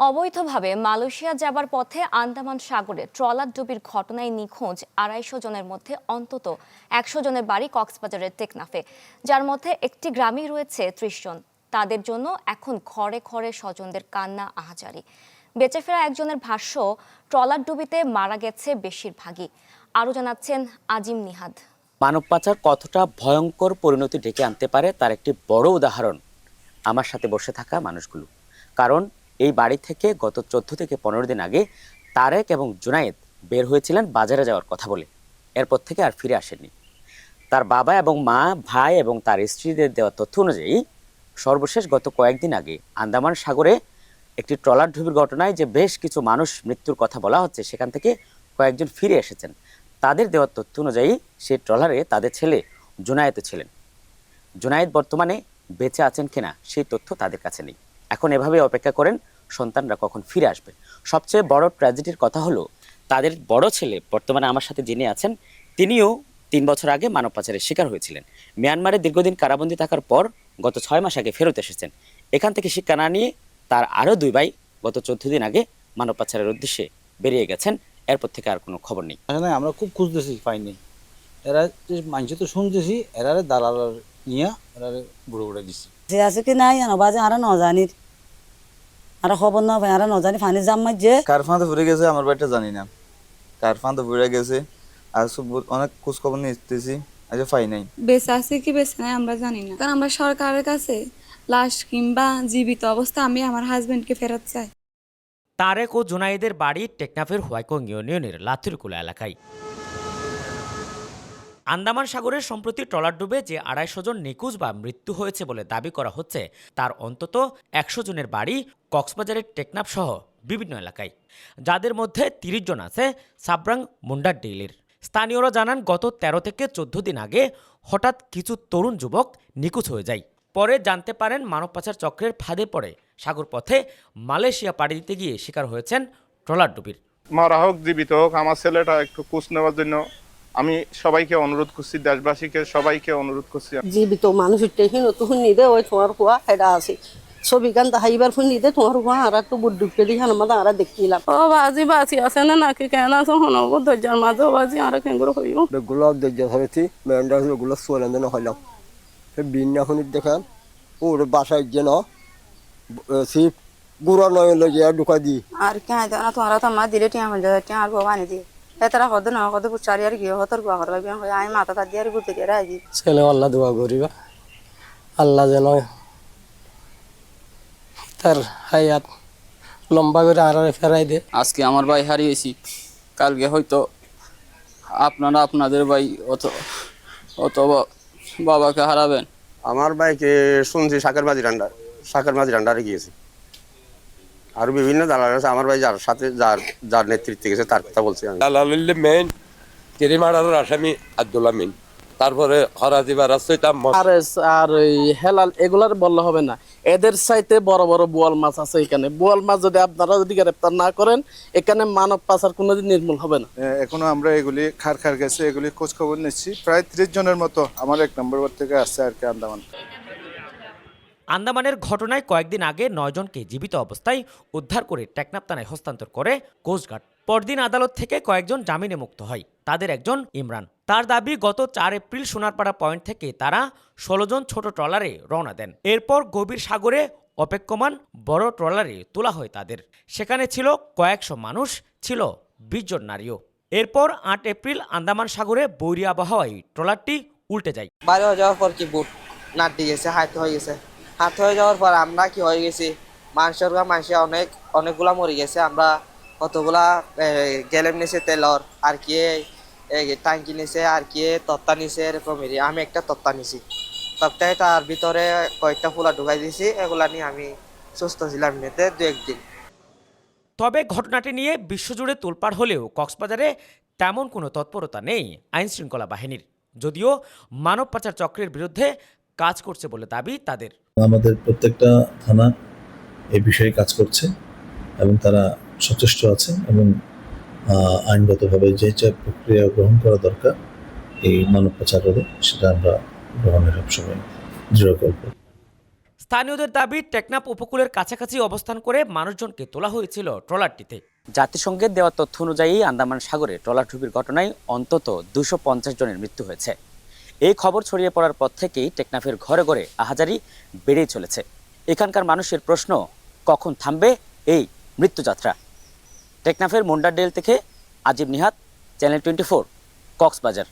অবৈধভাবে মালয়েশিয়া যাবার পথে আন্দামান সাগরে ট্রলার ডুবির ঘটনায় নিখোঁজ ২৫০ জনের মধ্যে অন্তত ১০০ জনের বাড়ি কক্সবাজারের টেকনাফে, যার মধ্যে একটি গ্রামেই রয়েছে ৩০ জন। তাদের জন্য এখন ঘরে ঘরে স্বজনদের কান্না আহাজারি। বেঁচে ফেরা একজনের ভাষ্য, ট্রলার ডুবিতে মারা গেছে বেশিরভাগই। আরও জানাচ্ছেন আজিম নিহাদ। মানব পাচার কতটা ভয়ঙ্কর পরিণতি ডেকে আনতে পারে তার একটি বড় উদাহরণ আমার সাথে বসে থাকা মানুষগুলো। কারণ এই বাড়ি থেকে গত ১৪ থেকে ১৫ দিন আগে তারেক এবং জুনায়েদ বের হয়েছিলেন বাজারে যাওয়ার কথা বলে। এরপর থেকে আর ফিরে আসেননি। তার বাবা এবং মা, ভাই এবং তার স্ত্রীদের দেওয়া তথ্য অনুযায়ী সর্বশেষ গত কয়েকদিন আগে আন্দামান সাগরে একটি ট্রলার ডুবির ঘটনায় যে বেশ কিছু মানুষ মৃত্যুর কথা বলা হচ্ছে, সেখান থেকে কয়েকজন ফিরে এসেছেন। তাদের দেওয়া তথ্য অনুযায়ী সেই ট্রলারে তাদের ছেলে জুনায়েদও ছিলেন। জুনায়েদ বর্তমানে বেঁচে আছেন কিনা সেই তথ্য তাদের কাছে নেই। এখন এভাবে অপেক্ষা করেন সন্তানরা কখন ফিরে আসবে। সবচেয়ে বড় ট্র্যাজেডির কথা হলো, তাদের বড় ছেলে বর্তমানে আমার সাথে যিনি আছেন, তিনিও ৩ বছর আগে মানব পাচারের শিকার হয়েছিলেন। মিয়ানমারে দীর্ঘদিন কারাবন্দী থাকার পর গত ৬ মাস আগে ফেরত এসেছেন। এখান থেকে শিক্ষা না নিয়ে তার আরও ২ ভাই গত ১৪ দিন আগে মানব পাচারের উদ্দেশ্যে বেরিয়ে গেছেন। এরপর থেকে আর কোনো খবর নেই। আমরা খুব খুঁজতেছি, পাইনি। এরা মানুষ তো শুনতেছি, এরা দালাল নিয়ে এরা বুড়ো বুড়ে দিচ্ছে। যে আছে কি নাই জানো বাজে আরা নজানির আর খবর না পাই, আরা নজানি ফানি জাম মাঝে কার ফাঁদে পড়ে গেছে আমার বাড়িটা জানি না, কার ফাঁদে পড়ে গেছে। আর অনেক খোঁজ খবর নিতেছি, আজ পাই নাই। বেঁচে আছে কি বেঁচে নাই আমরা জানি না, কারণ আমরা সরকারের কাছে লাশ কিংবা জীবিত অবস্থা আমি আমার হাজবেন্ডকে ফেরত চাই। তারেক ও জুনায়েদের বাড়ি টেকনাফের হোয়াইকং ইউনিয়নের লাথিরকুলা এলাকায়। আন্দামান সাগরের সম্প্রতি ট্রলার ডুবে যে ২৫০ জন নিখোঁজ বা মৃত্যু হয়েছে বলে দাবি করা হচ্ছে, তার অন্তত ১০০ জনের বাড়ি কক্সবাজারের টেকনাফ সহ বিভিন্ন এলাকায়, যাদের মধ্যে ৩০ জন আছে সাবরাং মুন্ডার ডেইলির। স্থানীয়রা জানান, গত ১৩ থেকে ১৪ দিন আগে হঠাৎ কিছু তরুণ যুবক নিখোঁজ হয়ে যায়। পরে জানতে পারেন মানব পাচার চক্রের ফাঁদে পড়ে সাগর পথে মালয়েশিয়া পাড়ি দিতে গিয়ে শিকার হয়েছেন ট্রলার ডুবির। মারা হোক জীবিত হোক, আমার ছেলেটা একটু খোঁজ নেওয়ার জন্য আমি সবাইকে অনুরোধ করছি, দেশবাসীকে সবাইকে অনুরোধ করছি। জীবিত মানুষ টেহিন তুহুন নিদে ওই তোমার কুয়া হেডা আছে ছবি গান হাইবার ফুন নিদে তোমার কুয়া আর একটু বুড্ডুকে দিয়ে আমাদের আর দেখিলাম। ও বাজি বাজি আছে না নাকি কেন আছে হনব দরজার মাঝে বাজি আর কেঙ্গুর হইও গোলাপ দরজা হয়েছি মেয়েরা গুলো সোয়ালেন যেন হইলাম বিন্যা হনির দেখান ওর বাসায় যেন সিপ গুড়া নয় লইয়া ঢুকা দি আর কে জানা তোমার তো মা দিলে টিয়া হয়ে যায়, টিয়া আর বানি দিয়ে এতরা কত না কত চারি আর গিয়ে হতর গুয়া করবা বিয়া হয় আমি মাথা দিয়ে আর ঘুরতে দিয়ে রাজি ছেলে আল্লাহ দোয়া করিবা, আল্লাহ যেন তার হায়াত লম্বা করে আর ফেরাই দে। আজকে আমার ভাই হারিয়েছি, কালকে হয়তো আপনারা আপনাদের ভাই অথবা বাবাকে হারাবেন। আমার ভাইকে শুনছি শাকের মাঝি ডান্ডারে গিয়েছে। আর বিভিন্ন দালাল আছে, আমার ভাই যার সাথে যার নেতৃত্বে গেছে তার কথা বলছি আমি। দালাল মেইন কেরিমারার আসামি আব্দুল্লাহ মিন, তারপরে হরাজিবার আর ওই হেলাল এগুলার বললে হবে না, এদের চাইতে বড় বড় বোয়াল মাছ আছে এখানে। বোয়াল মাছ যদি আপনারা যদি গ্রেপ্তার না করেন, এখানে মানব পাচার কোনোদিন নির্মূল হবে না। এখনো আমরা এগুলি খার গেছে, এগুলি খোঁজ খবর নিচ্ছি। প্রায় ৩০ জনের মতো আমার ১ নম্বর ওয়ার্ড থেকে আসছে আর কি আন্দামান। আন্দামানের ঘটনায় কয়েকদিন আগে ৯ জনকে জীবিত অবস্থায় উদ্ধার করে টেকনাফ থানায় হস্তান্তর করে কোস্টগার্ড। পরদিন আদালত থেকে কয়েকজন জামিনে মুক্ত হয়। তাদের একজন ইমরান। তার দাবি, গত ৪ এপ্রিল সোনারপাড়া পয়েন্ট থেকে তারা ১৬ জন ছোট ট্রলারে রওনা দেন। এরপর গভীর সাগরে অপেক্ষমান বড় ট্রলারে তোলা হয় তাদের। সেখানে ছিল কয়েকশো মানুষ, ছিল ২০ জন নারীও। এরপর ৮ এপ্রিল আন্দামান সাগরে বৈরী আবহাওয়ায় ট্রলারটি উল্টে যায়। বাইরে হয়ে যাওয়ার পর কি বুট নাট দিয়ে গেছে, হাত হয়ে গেছে। হাত হয়ে যাওয়ার পর আমরা কি হয়ে গেছি, মানুষের অনেকগুলা মরে গেছে। আমরা কতগুলা গেলেম নিছে তেলর, আর কি টাঙ্কি নিছে, আর কি তত্তা নিছে, এরকমেরই। আমি একটা তত্তা নিছি, তত্তায় তার ভিতরে কয়েকটা ফুলা ঢুকাই দিছি। এগুলা নিয়ে আমি সুস্থ ছিলাম এমনিতে ২-১ দিন। তবে ঘটনাটি নিয়ে বিশ্বজুড়ে তোলপাড় হলেও কক্সবাজারে তেমন কোনো তৎপরতা নেই আইন শৃঙ্খলা বাহিনীর, যদিও মানব পাচার চক্রের বিরুদ্ধে কাজ করছে বলে দাবি তাদের। আমাদের প্রত্যেকটা থানা এই বিষয়ে কাজ করছে এবং তারা সচেষ্ট আছে এবং আইনগতভাবে যে প্রক্রিয়া গ্রহণ করা দরকার এই মানব পাচার রোধে, সেটা আমরা গ্রহণের সবসময় দৃঢ় করব। স্থানীয়দের দাবি টেকনাফ উপকূলের কাছাকাছি অবস্থান করে মানুষজনকে তোলা হয়েছিল ট্রলারটিতে। জাতিসংঘের দেওয়া তথ্য অনুযায়ী আন্দামান সাগরে ট্রলারডুবির ঘটনায় অন্তত 250 জনের মৃত্যু হয়েছে। এই খবর ছড়িয়ে পড়ার পর থেকেই টেকনাফের ঘরে ঘরে আহাজারি বেড়েই চলেছে। এখানকার মানুষের প্রশ্ন, কখন থামবে এই মৃত্যুযাত্রা? টেকনাফের মুন্ডারডেল থেকে আজিব নিহাত, চ্যানেল 24, কক্সবাজার।